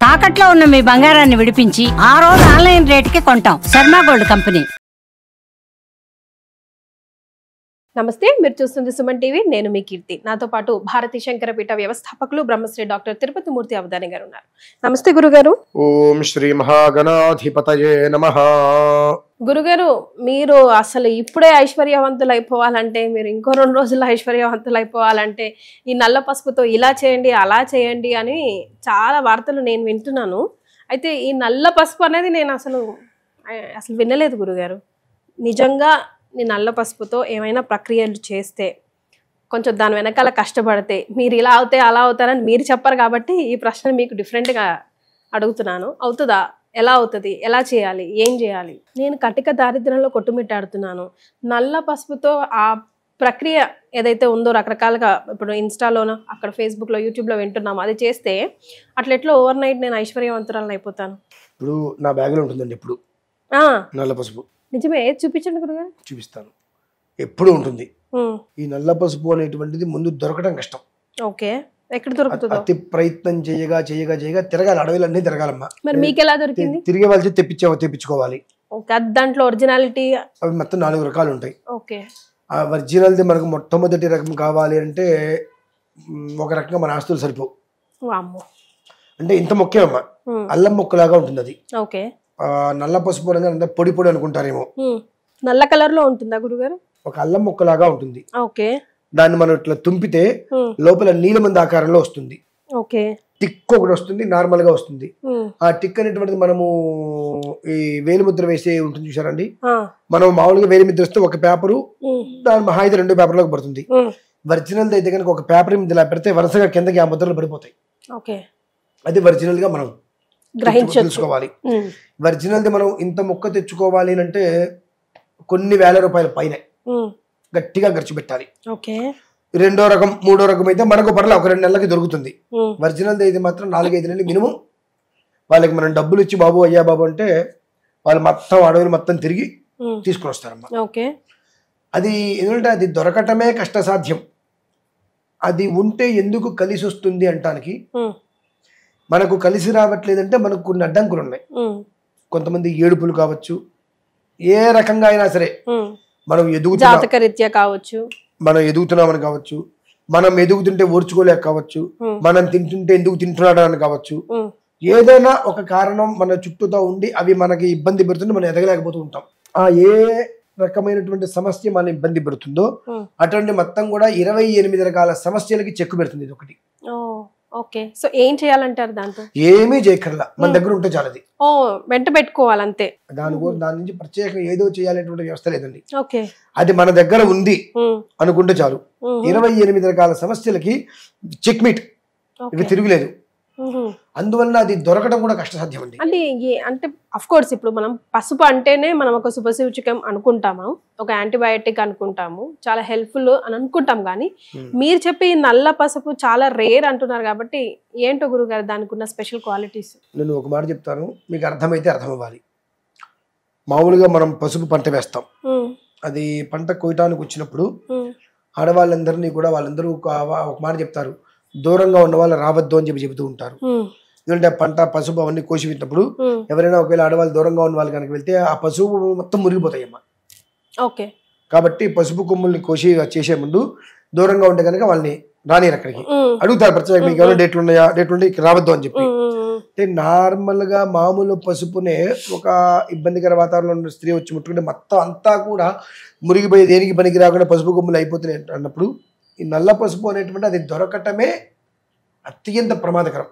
తాకట్లో ఉన్న మీ బంగారాన్ని విడిపించి ఆ రోజు ఆన్లైన్ రేటుకి కొంటాం. Sharma gold company. నమస్తే, మీరు చూస్తుంది సుమన్ టీవీ. నేను మీ కీర్తి. నాతో పాటు భారతీ శంకరపీఠ వ్యవస్థాపకులు బ్రహ్మశ్రీ డాక్టర్ తిరుపతి మూర్తి అవధాని గారు ఉన్నారు. నమస్తే గురుగారు. ఓం శ్రీ మహాగణాధిపతయే నమః. గురుగారు, మీరు అసలు ఇప్పుడే ఐశ్వర్యవంతులు అయిపోవాలంటే, మీరు ఇంకో 2 రోజుల్లో ఐశ్వర్యవంతులు అయిపోవాలంటే ఈ నల్ల పసుపుతో ఇలా చేయండి అలా చేయండి అని చాలా వార్తలు నేను వింటున్నాను. అయితే ఈ నల్ల పసుపు అనేది నేను అసలు వినలేదు గురుగారు. నిజంగా ఈ నల్ల పసుపుతో ఏమైనా ప్రక్రియలు చేస్తే, కొంచెం దాని వెనకాల కష్టపడితే మీరు ఇలా అవుతే అలా అవుతారని మీరు చెప్పరు కాబట్టి ఈ ప్రశ్న మీకు డిఫరెంట్గా అడుగుతున్నాను. అవుతుందా? ఎలా అవుతుంది? ఎలా చేయాలి? ఏం చేయాలి? నేను కటిక దారిద్ర్యంలో కొట్టుమిట్టాడుతున్నాను. నల్ల పసుపుతో ఆ ప్రక్రియ ఏదైతే ఉందో రకరకాలుగా ఇప్పుడు ఇన్స్టాలోనో అక్కడ ఫేస్బుక్లో యూట్యూబ్లో వింటున్నాము, అది చేస్తే అట్లా ఎట్లా ఓవర్ నైట్ నేను ఐశ్వర్యవంతురాలను అయిపోతాను. ఇప్పుడు నా బ్యాగ్లో ఉంటుందండి ఎప్పుడు నల్ల పసుపు. నిజమే? చూపించండి గురుగారు. చూపిస్తాను. ఎప్పుడు ఉంటుంది. ఈ నల్ల పసుపు అనేటువంటిది ముందు దొరకడం కష్టం. ఓకే, ఎక్కడ దొరుకుతుందో అతి ప్రయత్నం చేయగా చేయగా చేయగా తిరగాలి, అడవులన్నీ తిరగాలమ్మా. మరి మీకు ఎలా దొరికింది? తిరిగే వాళ్ళు తెప్పించుకోవాలి. దాంట్లో ఒరిజినాలిటీ అవి మొత్తం 4 రకాలు ఉంటాయి. ఓకే, ఆ ఒరిజినల్ది మనకు మొట్టమొదటి రకం కావాలి అంటే ఒక రకంగా మన ఆస్తులు సరిపోవు. అంటే ఇంత మొక్కేమ్మా, అల్లం మొక్కలాగా ఉంటుంది అది. ఓకే, నల్ల పసుపు అనగా పొడి పొడి అనుకుంటారేమో. నల్ల కలర్ లో ఉంటుందా గురుగారు? ఒక అల్లం మొక్కలాగా ఉంటుంది. ఓకే, దాన్ని మనం ఇట్లా తుంపితే లోపల నీలమంది ఆకారంలో వస్తుంది. ఓకే, టిక్ ఒకటి వస్తుంది, నార్మల్ గా వస్తుంది. ఆ టిక్ అనేటువంటిది మనము ఈ వేలిముద్ర వేసే ఉంటుంది చూసారండి. మనం మామూలుగా వేలిముద్ర వస్తే ఒక పేపరు, దాని మహా అయితే 2 పేపర్లకు పడుతుంది. ఒరిజినల్ అయితే కనుక ఒక పేపర్ మీద ఇలా పెడితే వరుసగా కిందకి ఆ ముద్రలు పడిపోతాయి. అది ఒరిజినల్ గా మనం తెలుసుకోవాలి. ఒరిజినల్ది మనం ఇంత మొక్క తెచ్చుకోవాలి అంటే కొన్ని వేల రూపాయల పైన గట్టిగా ఖర్చు పెట్టాలి. రెండో రకం, మూడో రకం అయితే మనకు పర్లే ఒక 2 నెలలకి దొరుకుతుంది. ఒరిజినల్ది అయితే మాత్రం 4-5 నెలలు మినిమం. వాళ్ళకి మనం డబ్బులు ఇచ్చి బాబు అయ్యా బాబు అంటే వాళ్ళు మొత్తం అడవులు మొత్తం తిరిగి తీసుకుని వస్తారమ్మా. అది ఎందుకంటే అది దొరకటమే కష్టసాధ్యం. అది ఉంటే ఎందుకు కలిసి వస్తుంది అంటానికి, మనకు కలిసి రావట్లేదంటే మనకు కొన్ని అడ్డంకులు ఉన్నాయి. కొంతమంది ఏడుపులు కావచ్చు, ఏ రకంగా అయినా సరే మనం మనం ఎదుగుతున్నామని కావచ్చు, మనం ఎదుగుతుంటే ఓర్చుకోలేక కావచ్చు, మనం తింటుంటే ఎందుకు తింటున్నాడు అని కావచ్చు, ఏదైనా ఒక కారణం మన చుట్టూతో ఉండి అవి మనకి ఇబ్బంది పెడుతుంటే మనం ఎదగలేకపోతూ ఉంటాం. ఆ ఏ రకమైనటువంటి సమస్య మన ఇబ్బంది పెడుతుందో అటువంటి మొత్తం కూడా 28 రకాల సమస్యలకి చెక్కు పెడుతుంది ఇది ఒకటి. ఓకే, సో ఏం చేయాలంటారు? దాంతో ఏమీ చేయక్కర్లా, మన దగ్గర ఉంటే చాలది. వెంట పెట్టుకోవాలంతే. దాని నుంచి ప్రత్యేకంగా ఏదో చేయాలనేటువంటి వ్యవస్థ లేదండి. అది మన దగ్గర ఉంది అనుకుంటే చాలు. 28 రకాల సమస్యలకి చెక్మీట్, ఇవి తిరుగులేదు. అందువల్ల అది దొరకడం కూడా కష్టసాధ్యం అండి. అంటే అఫ్ కోర్స్ ఇప్పుడు మనం పసుపు అంటేనే మనం ఒక శుభసూచకం అనుకుంటాము, ఒక యాంటీబయాటిక్ అనుకుంటాము, చాలా హెల్ప్ఫుల్ అని అనుకుంటాం. కానీ మీరు చెప్పి నల్ల పసుపు చాలా రేర్ అంటున్నారు కాబట్టి ఏంటో గురుగారు దానికి ఉన్న స్పెషల్ క్వాలిటీస్? నేను ఒక మాట చెప్తాను, మీకు అర్థమైతే అర్థం అవ్వాలి. మామూలుగా మనం పసుపు పంట వేస్తాం. అది పంట కొయ్యటానికి వచ్చినప్పుడు ఆడవాళ్ళందరినీ కూడా వాళ్ళందరూ ఒక మాట చెప్తారు, దూరంగా ఉన్న వాళ్ళు రావద్దు అని చెబుతూ ఉంటారు. ఎందుకంటే పంట పసుపు అవన్నీ కోసి పెట్టినప్పుడు ఎవరైనా ఒకవేళ ఆడవాళ్ళు దూరంగా ఉన్న వాళ్ళు కనుక వెళ్తే ఆ పసుపు మొత్తం మురిగిపోతాయమ్మా. కాబట్టి పసుపు కొమ్ముల్ని కోసి చేసే ముందు దూరంగా ఉంటే కనుక వాళ్ళని రానిరు అక్కడికి. అడుగుతారు ప్రత్యేక మీకు ఎవరైనా డేట్లు ఉన్నాయా, డేట్లు ఉంటే ఇక్కడ రావద్దు అని చెప్పి. అంటే నార్మల్ గా మామూలు పసుపునే ఒక ఇబ్బందికర వాతావరణంలో స్త్రీ వచ్చి ముట్టుకుంటే మొత్తం అంతా కూడా మురిగిపోయి దేనికి పనికి రాకుండా పసుపు కొమ్ములు అయిపోతున్నాయి అన్నప్పుడు ఈ నల్ల పసుపు అనేటువంటి అది దొరకటమే అత్యంత ప్రమాదకరం.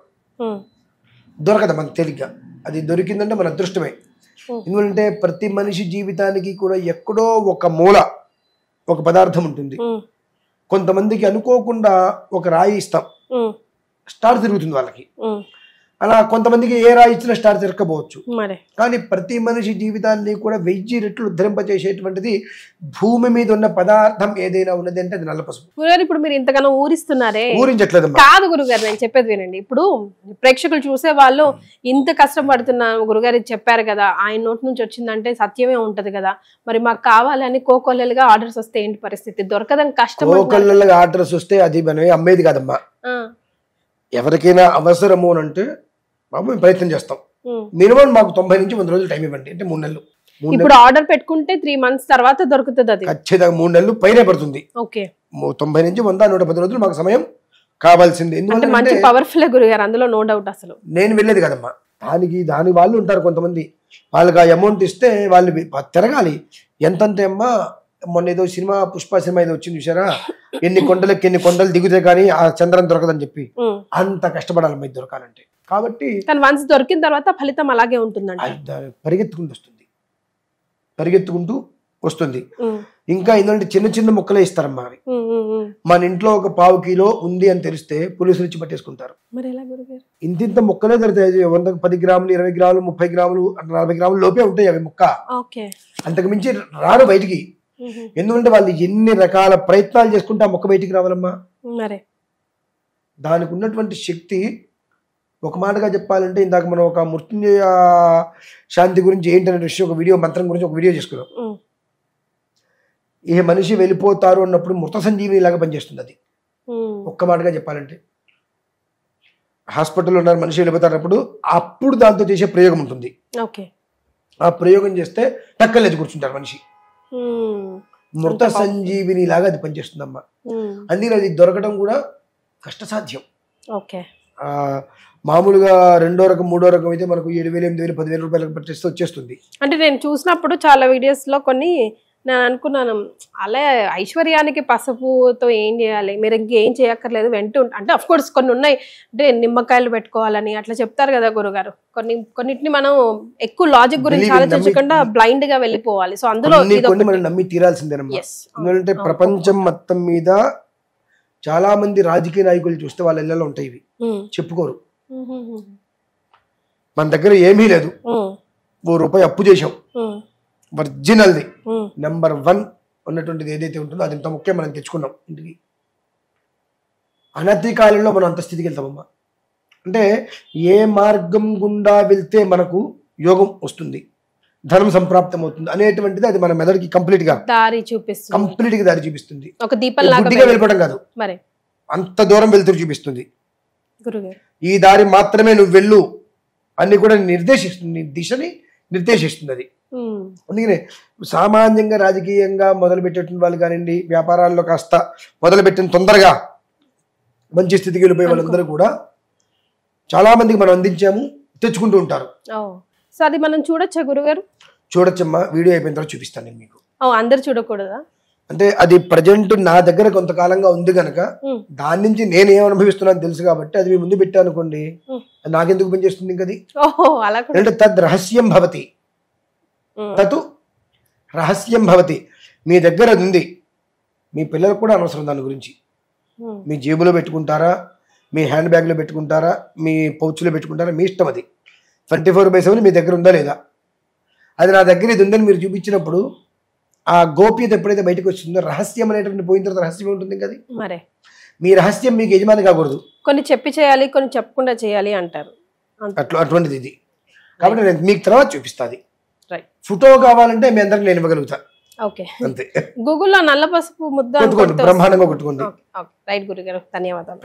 దొరకదు మనకు తేలిగ్గా. అది దొరికిందంటే మన అదృష్టమే. ఎందుకంటే ప్రతి మనిషి జీవితానికి కూడా ఎక్కడో ఒక మూల ఒక పదార్థం ఉంటుంది. కొంతమందికి అనుకోకుండా ఒక రాయి ఇస్తాం, స్టార్ తిరుగుతుంది వాళ్ళకి. అలా కొంతమందికి ఏ రాయి ఇచ్చినా స్టార్ తిరగకపోవచ్చు. కానీ ప్రతి మనిషి జీవితాన్ని కూడా 1000 రెట్లు ఉద్ధరింపజేసేటువంటిది భూమి మీద ఉన్న పదార్థం ఏదైనా ఉన్నది అంటే అది నల్ల పసుపు. గురుగారు ఇప్పుడు మీరు ఇంతగానో ఊరిస్తున్నారే, ఊరించట్లేదు కాదు గురుగారు, నేను చెప్పేది వినండి. ఇప్పుడు ప్రేక్షకులు చూసే వాళ్ళు ఇంత కష్టపడుతున్నా గురుగారు చెప్పారు కదా, ఆయన నోటి నుంచి వచ్చిందంటే సత్యమే ఉంటది కదా, మరి మాకు కావాలని కోకొల్లలుగా ఆర్డర్స్ వస్తే ఏంటి పరిస్థితి? దొరకదని కష్టం. కోకొల్లలుగా ఆర్డర్స్ వస్తే అది మనం అమ్మేది కాదమ్మా. ఎవరికైనా అవసరము అంటే బాబు మేము ప్రయత్నం చేస్తాం, మినిమం మాకు 90 నుంచి 100 రోజులు టైం ఇవ్వండి, అంటే 3 నెలలు. ఇప్పుడు ఆర్డర్ పెట్టుకుంటే 3 months తర్వాత దొరుకుతుంది అది? ఖచ్చితంగా 3 నెలలు పైనే పడుతుంది. ఓకే, 90 నుంచి 100 110 రోజులు మాకు సమయం కావాల్సింది. అంటే మంచి పవర్ఫుల్ గురుగారు, అందులో నో డౌట్. అసలు నేను వెళ్ళేది కదమ్మా, దాని వాళ్ళు ఉంటారు కొంతమంది, వాళ్ళకి ఆ అమౌంట్ ఇస్తే వాళ్ళు తిరగాలి. ఎంతంటే అమ్మా, మొన్న ఏదో సినిమా పుష్ప సినిమా ఏదో వచ్చింది చూసారా, ఎన్ని కొండలు దిగుతే కానీ ఆ చంద్రం దొరకదని చెప్పి, అంత కష్టపడాలి ఇది దొరకాలంటే. కాబట్టి వన్స్ దొరికిన తర్వాత ఫలితం అలాగే ఉంటుందండి, పరిగెత్తుకుంటూ వస్తుంది. ఇంకా ఏంటంటే చిన్న చిన్న ముక్కలే ఇస్తారమ్మా అవి. మన ఇంట్లో ఒక 1/4 కిలో ఉంది అని తెలిస్తే పోలీసులు ఇచ్చి పట్టేసుకుంటారు. ఇంత ముక్కలే దొరుకుతాయి, 10 గ్రాములు 20 గ్రాములు 30 గ్రాములు 40 గ్రాములు లోపే ఉంటాయి అవి ముక్క. అంతకు మించి రారు బయటికి. ఎందుకంటే వాళ్ళు ఎన్ని రకాల ప్రయత్నాలు చేసుకుంటే ఆ మొక్క బయటికి రావాలమ్మా. దానికి ఉన్నటువంటి శక్తి, ఒక మాటగా చెప్పాలంటే ఇందాక మనం ఒక మృత్యుంజయ శాంతి గురించి ఏంటనే విషయం, ఒక వీడియో మంత్రం గురించి ఒక వీడియో చేసుకున్నాం. ఏ మనిషి వెళ్ళిపోతారు అన్నప్పుడు మృత సంజీవిని లాగా పనిచేస్తుంది అది. ఒక్క మాటగా చెప్పాలంటే హాస్పిటల్లో ఉన్నారు, మనిషి వెళ్ళిపోతారన్నప్పుడు అప్పుడు దాంతో చేసే ప్రయోగం ఉంటుంది. ఆ ప్రయోగం చేస్తే టక్కలేచి కూర్చుంటారు మనిషి. మృత సంజీవిని లాగా అది పనిచేస్తుందమ్మా. అందుకని అది దొరకడం కూడా కష్టసాధ్యం. మామూలుగా 2వ రకం 3వ రకం అయితే మనకు 7,000 8,000 10,000 రూపాయలకు పట్టేస్తే వచ్చేస్తుంది. అంటే నేను చూసినప్పుడు చాలా వీడియోస్ లో కొన్ని నేను అనుకున్నాను, అలా ఐశ్వర్యానికి పసుపుతో ఏం చేయాలి, మీరు ఇంకేం చేయక్కర్లేదు అంటే అఫ్ కోర్స్ కొన్ని ఉన్నాయి, అంటే నిమ్మకాయలు పెట్టుకోవాలని అట్లా చెప్తారు కదా గురుగారు. కొన్నిటిని మనం ఎక్కువ లాజిక్ గురించి ఆలోచించకుండా బ్లైండ్ గా వెళ్ళిపోవాలి. సో అందులో మనం నమ్మి తీరాల్సిందేనమ్మా. ఎందుకంటే ప్రపంచం మొత్తం మీద చాలా మంది రాజకీయ నాయకులు చూస్తే వాళ్ళ ఇళ్లలో ఉంటాయి, ఇవి చెప్పుకోరు. మన దగ్గర ఏమీ లేదు, ₹1 అప్పు చేసాం, ఒరిజినల్ది నెంబర్ 1 ఉన్నటువంటిది ఏదైతే ఉంటుందో అది ఇంత ముఖ్యం, మనం తెచ్చుకున్నాం ఇంటికి. అనతి కాలంలో మనం అంత స్థితికి వెళ్తామమ్మా. అంటే ఏ మార్గం గుండా వెళ్తే మనకు యోగం వస్తుంది, ధనం సంప్రాప్తం అవుతుంది అనేటువంటిది అది మన మెదడుకి కంప్లీట్ గా దారి చూపిస్తుంది. బుద్ధిగా వెళ్ళిపోవడం కాదు, అంత దూరం వెళ్తూ చూపిస్తుంది. ఈ దారి మాత్రమే నువ్వు వెళ్ళు అని కూడా నిర్దేశిస్తుంది, దిశని నిర్దేశిస్తుంది అది. అందుకనే సామాన్యంగా రాజకీయంగా మొదలుపెట్టేటువంటి వాళ్ళు కానివ్వండి, వ్యాపారాల్లో కాస్త మొదలుపెట్టిన తొందరగా మంచి స్థితికి వెళ్ళిపోయే వాళ్ళందరూ కూడా చాలా మందికి మనం అందించాము, తెచ్చుకుంటూ ఉంటారు. సో అది మనం చూడొచ్చా గురుగారు? చూడొచ్చమ్మా, వీడియో అయిపోయిన తర్వాత చూపిస్తాను నేను మీకు. అందరు చూడకూడదా? అంటే అది ప్రజెంట్ నా దగ్గర కొంతకాలంగా ఉంది కనుక దాని నుంచి నేను ఏం అనుభవిస్తున్నాను తెలుసు కాబట్టి అది మీ ముందు పెట్టాను అనుకోండి, నాకెందుకు పనిచేస్తుంది ఇంకది. అంటే తద్ రహస్యం భవతి, తతు రహస్యం భవతి. మీ దగ్గర అది ఉంది, మీ పిల్లలకు కూడా అనవసరం దాని గురించి. మీ జేబులో పెట్టుకుంటారా, మీ హ్యాండ్ బ్యాగ్లో పెట్టుకుంటారా, మీ పౌచ్లో పెట్టుకుంటారా, మీ ఇష్టం. అది 24/7 మీ దగ్గర ఉందా లేదా. అది నా దగ్గర ఇది ఉందని మీరు చూపించినప్పుడు ఆ గోప్యత ఎప్పుడైతే బయటకు వస్తుందో, రహస్యం అనేటువంటి పోయిన తర్వాత రహస్యం ఉంటుంది కదా. మీ రహస్యం మీకు యజమాని కాకూడదు, కొన్ని చెప్పి చేయాలి, కొన్ని చెప్పకుండా చేయాలి అంటారు. అటువంటిది ఇది. కాబట్టి నేను మీకు తర్వాత చూపిస్తాది. ఫోటో కావాలంటే మీ అందరికి నేను ఇవ్వగలుగుతా. అంతే. గూగుల్లో నల్ల పసుపు ముద్ద బ్రహ్మాండంగా కొట్టుకోండి. రైట్ గురుగారు, ధన్యవాదాలు.